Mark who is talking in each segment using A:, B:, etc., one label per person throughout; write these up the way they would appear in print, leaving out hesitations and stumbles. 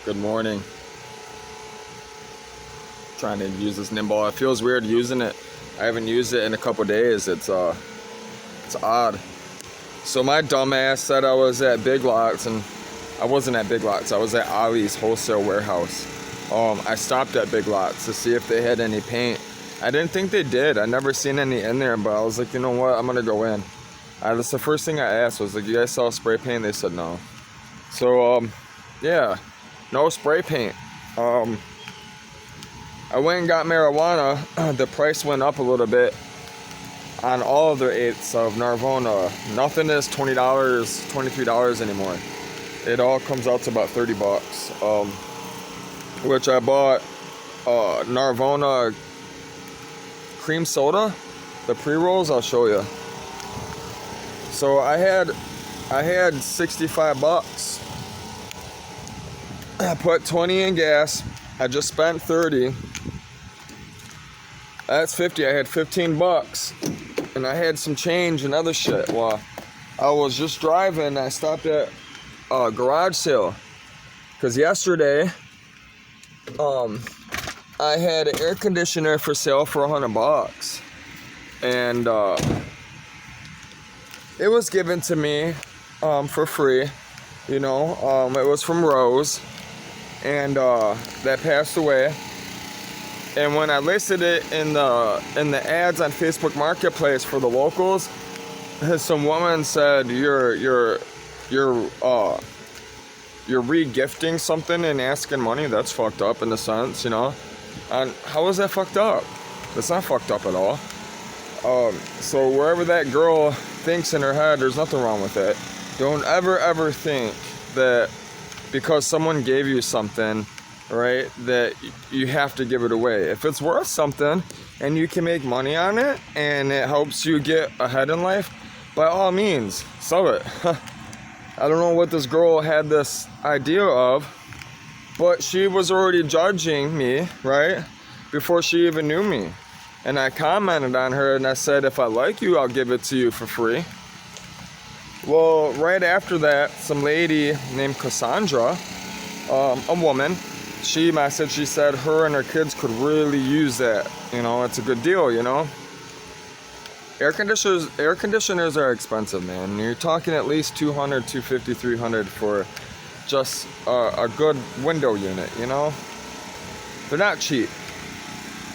A: Good morning. Trying to use this Nimball. It feels weird using it. I haven't used it in a couple days. It's odd. So my dumbass said I was at Big Lots, and I wasn't at Big Lots. I was at Ollie's wholesale warehouse. I stopped at Big Lots to see if they had any paint. I didn't think they did. I never seen any in there, but I was like, you know what? I'm gonna go in. That's the first thing I asked was like, you guys sell spray paint? They said no. So yeah, no spray paint. I went and got marijuana. The price went up a little bit on all of their eighths of Narvona. Nothing is $20, $23 anymore. It all comes out to about $30. Which I bought Narvona cream soda, the pre-rolls. I'll show you. So I had $65. I put 20 in gas. I just spent 30. That's 50. I had $15, and I had some change and other shit. Well, I was just driving. I stopped at a garage sale because yesterday, I had an air conditioner for sale for $100, and it was given to me for free. You know, it was from Rose, and that passed away. And when I listed it in the ads on Facebook Marketplace for the locals, some woman said you're re-gifting something and asking money. That's fucked up in a sense, you know. And how is that fucked up? That's not fucked up at all. So wherever that girl thinks in her head, there's nothing wrong with it. Don't ever think that because someone gave you something, right, that you have to give it away. If it's worth something and you can make money on it and it helps you get ahead in life, by all means, sell it. I don't know what this girl had this idea of, but she was already judging me, right, before she even knew me. And I commented on her and I said, if I like you, I'll give it to you for free. Well, right after that, some lady named Cassandra, a woman, she messaged, she said her and her kids could really use that. You know, it's a good deal, you know. Air conditioners are expensive, man. You're talking at least $200, $250, $300 for just a good window unit, you know. They're not cheap.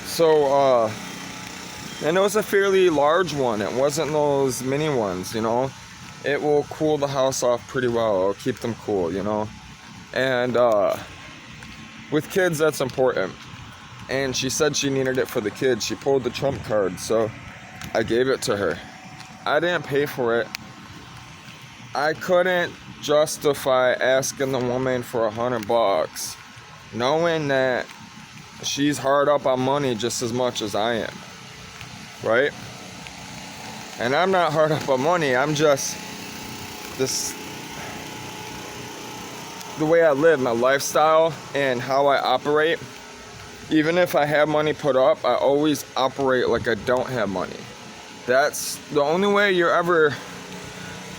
A: So, and it was a fairly large one. It wasn't those mini ones, you know. It will cool the house off pretty well. It'll keep them cool, you know. And with kids, that's important. And she said she needed it for the kids. She pulled the trump card, so I gave it to her. I didn't pay for it. I couldn't justify asking the woman for $100, knowing that she's hard up on money just as much as I am, right? And I'm not hard up on money. I'm just the way I live, my lifestyle, and how I operate. Even if I have money put up, I always operate like I don't have money. That's the only way you're ever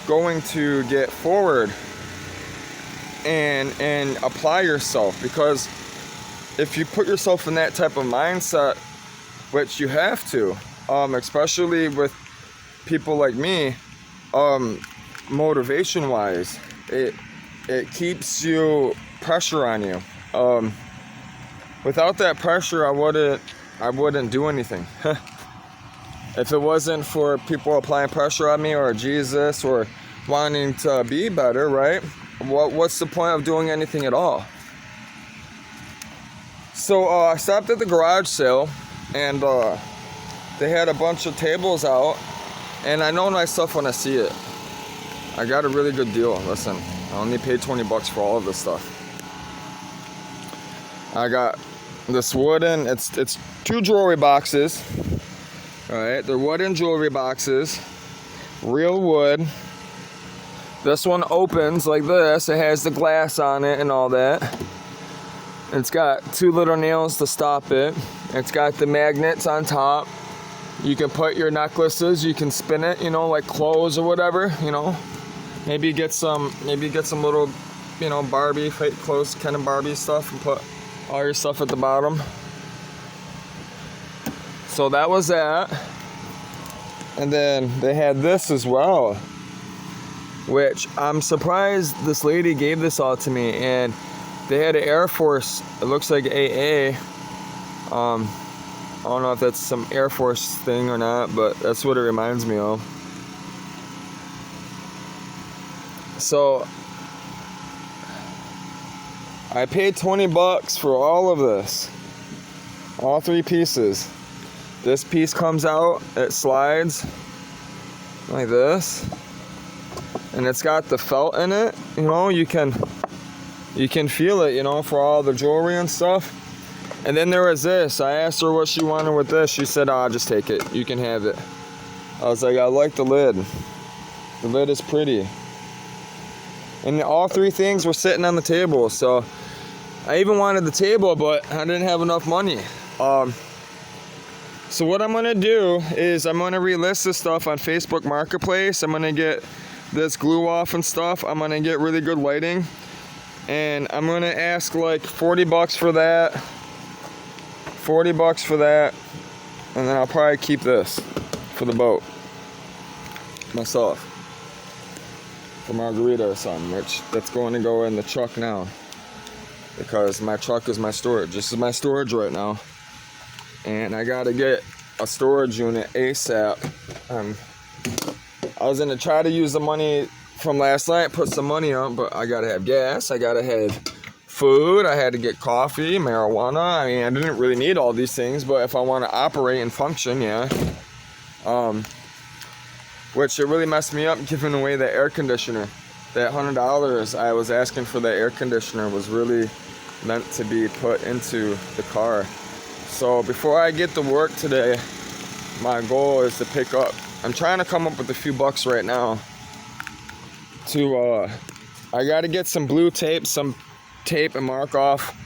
A: going to get forward and apply yourself. Because if you put yourself in that type of mindset, which you have to, especially with people like me, motivation wise, it keeps you pressure on you. Without that pressure, I wouldn't do anything. If it wasn't for people applying pressure on me, or Jesus, or wanting to be better, right? What's the point of doing anything at all? So I stopped at the garage sale, and they had a bunch of tables out, and I know myself when I see it. I got a really good deal. Listen, I only paid $20 for all of this stuff. I got this wooden, it's 2 jewelry boxes. Alright, they're wooden jewelry boxes. Real wood. This one opens like this. It has the glass on it and all that. It's got 2 little nails to stop it. It's got the magnets on top. You can put your necklaces, you can spin it, you know, like clothes or whatever, you know. Maybe get some little you know, Barbie, fake clothes, Ken and Barbie stuff, and put all your stuff at the bottom. So that was that. And then they had this as well, which I'm surprised this lady gave this all to me. And they had an Air Force, it looks like AA. I don't know if that's some Air Force thing or not, but that's what it reminds me of. So I paid $20 for all of this, all 3 pieces. This piece comes out, it slides like this, and it's got the felt in it. You know, you can feel it, you know, for all the jewelry and stuff. And then there was this. I asked her what she wanted with this. She said, "Ah, just take it. You can have it." I was like, "I like the lid. The lid is pretty." And all 3 things were sitting on the table. So I even wanted the table, but I didn't have enough money. So what I'm gonna do is I'm gonna relist this stuff on Facebook Marketplace. I'm gonna get this glue off and stuff. I'm gonna get really good lighting, and I'm gonna ask like $40 for that, $40 for that, and then I'll probably keep this for the boat myself, for margarita or something, which that's going to go in the truck now, because my truck is my storage. This is my storage right now. And I gotta get a storage unit ASAP. I was gonna try to use the money from last night, put some money up, but I gotta have gas, I gotta have food, I had to get coffee, marijuana. I mean, I didn't really need all these things, but if I wanna operate and function, yeah. Which it really messed me up giving away the air conditioner. That $100 I was asking for the air conditioner was really meant to be put into the car. So before I get to work today, my goal is to pick up. I'm trying to come up with a few bucks right now. I gotta get some blue tape, some tape, and mark off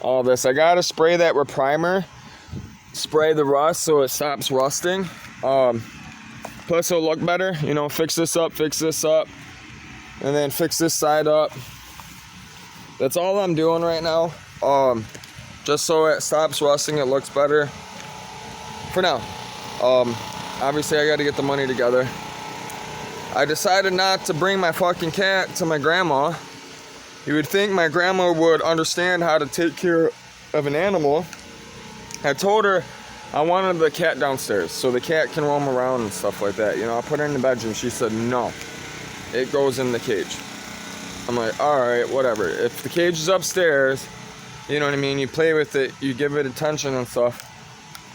A: all this. I gotta spray that with primer, spray the rust so it stops rusting. Plus it'll look better. You know, fix this up, and then fix this side up. That's all I'm doing right now. Just so it stops rusting, it looks better. For now. Obviously I gotta get the money together. I decided not to bring my fucking cat to my grandma. You would think my grandma would understand how to take care of an animal. I told her I wanted the cat downstairs so the cat can roam around and stuff like that. You know, I put her in the bedroom. She said no, it goes in the cage. I'm like, alright, whatever. If the cage is upstairs, you know what I mean, you play with it, you give it attention and stuff,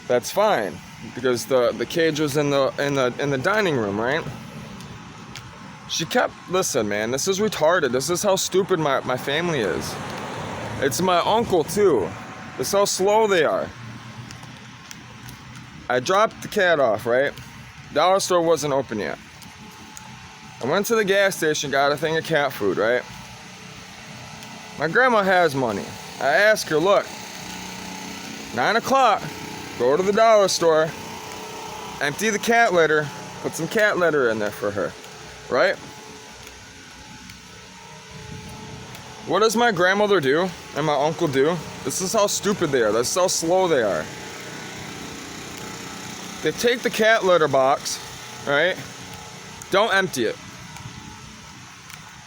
A: that's fine. Because the cage was in the dining room, right? She kept, listen man, this is retarded. This is how stupid my family is. It's my uncle too. This is how slow they are. I dropped the cat off, right? Dollar store wasn't open yet. I went to the gas station, got a thing of cat food, right? My grandma has money. I asked her, look, 9 o'clock, go to the dollar store, empty the cat litter, put some cat litter in there for her, right? What does my grandmother do and my uncle do? This is how stupid they are. This is how slow they are. They take the cat litter box, right? Don't empty it.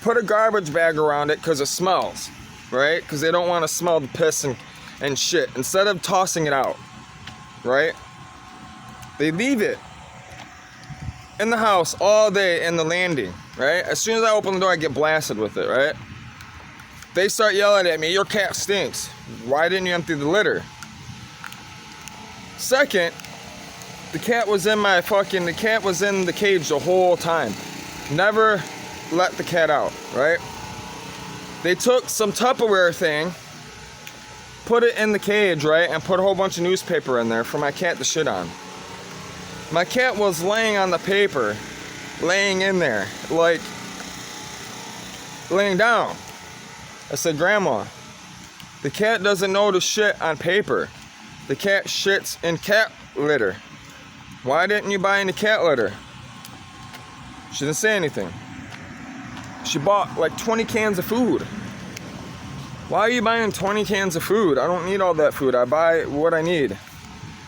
A: Put a garbage bag around it because it smells, right? Because they don't want to smell the piss and shit. Instead of tossing it out, right? They leave it in the house all day in the landing, right? As soon as I open the door, I get blasted with it, right? They start yelling at me, your cat stinks. Why didn't you empty the litter? Second, the cat was in the cage the whole time. Never let the cat out, right? They took some Tupperware thing, put it in the cage, right? And put a whole bunch of newspaper in there for my cat to shit on. My cat was laying on the paper, laying in there, like, laying down. I said, Grandma, the cat doesn't know to shit on paper. The cat shits in cat litter. Why didn't you buy any cat litter? She didn't say anything. She bought like 20 cans of food. Why are you buying 20 cans of food? I don't need all that food. I buy what I need.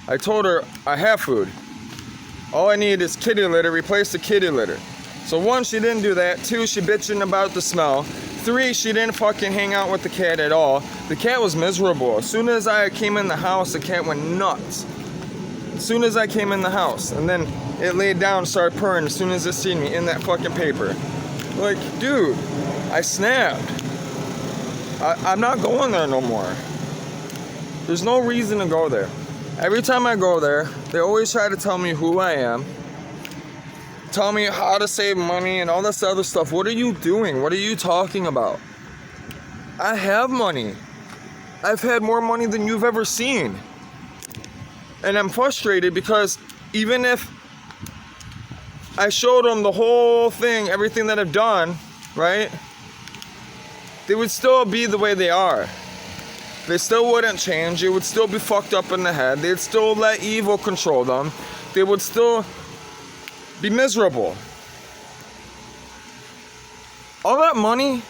A: I told her I have food. All I need is kitty litter. Replace the kitty litter. So 1, she didn't do that. 2, she bitching about the smell. 3, she didn't fucking hang out with the cat at all. The cat was miserable. As soon as I came in the house, the cat went nuts. As soon as I came in the house. And then it laid down and started purring as soon as it seen me in that fucking paper. Like, dude, I snapped. I'm not going there no more. There's no reason to go there. Every time I go there, they always try to tell me who I am. Tell me how to save money and all this other stuff. What are you doing? What are you talking about? I have money. I've had more money than you've ever seen. And I'm frustrated because even if I showed them the whole thing, everything that I've done, right? They would still be the way they are. They still wouldn't change. They would still be fucked up in the head. They'd still let evil control them. They would still be miserable. All that money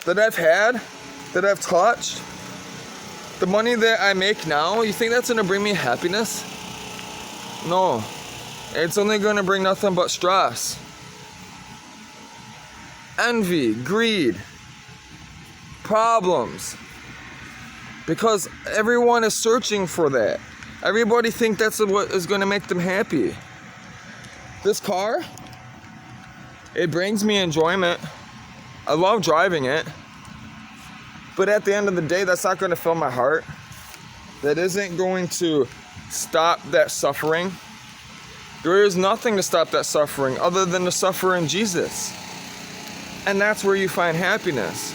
A: that I've had, that I've touched, the money that I make now, you think that's gonna bring me happiness? No. It's only gonna bring nothing but stress. Envy, greed, problems. Because everyone is searching for that. Everybody thinks that's what is gonna make them happy. This car, it brings me enjoyment. I love driving it. But at the end of the day, that's not going to fill my heart. That isn't going to stop that suffering. There is nothing to stop that suffering other than to suffer in Jesus. And that's where you find happiness.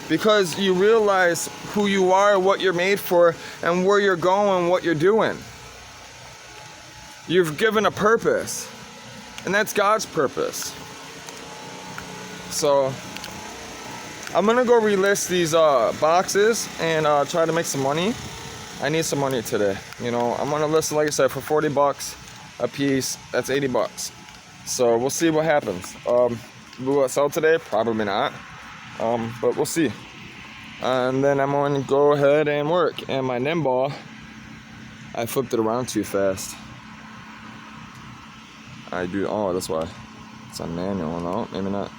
A: Because you realize who you are, what you're made for, and where you're going, what you're doing. You've given a purpose, and that's God's purpose. So I'm gonna go relist these boxes and try to make some money. I need some money today. You know, I'm gonna list it, like I said, for $40 a piece. That's $80. So we'll see what happens. Will it sell today? Probably not. But we'll see. And then I'm going to go ahead and work. And my Nimball, I flipped it around too fast. Oh, that's why. It's on manual. No, maybe not.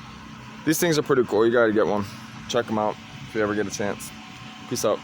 A: These things are pretty cool. You gotta get one. Check them out if you ever get a chance. Peace out.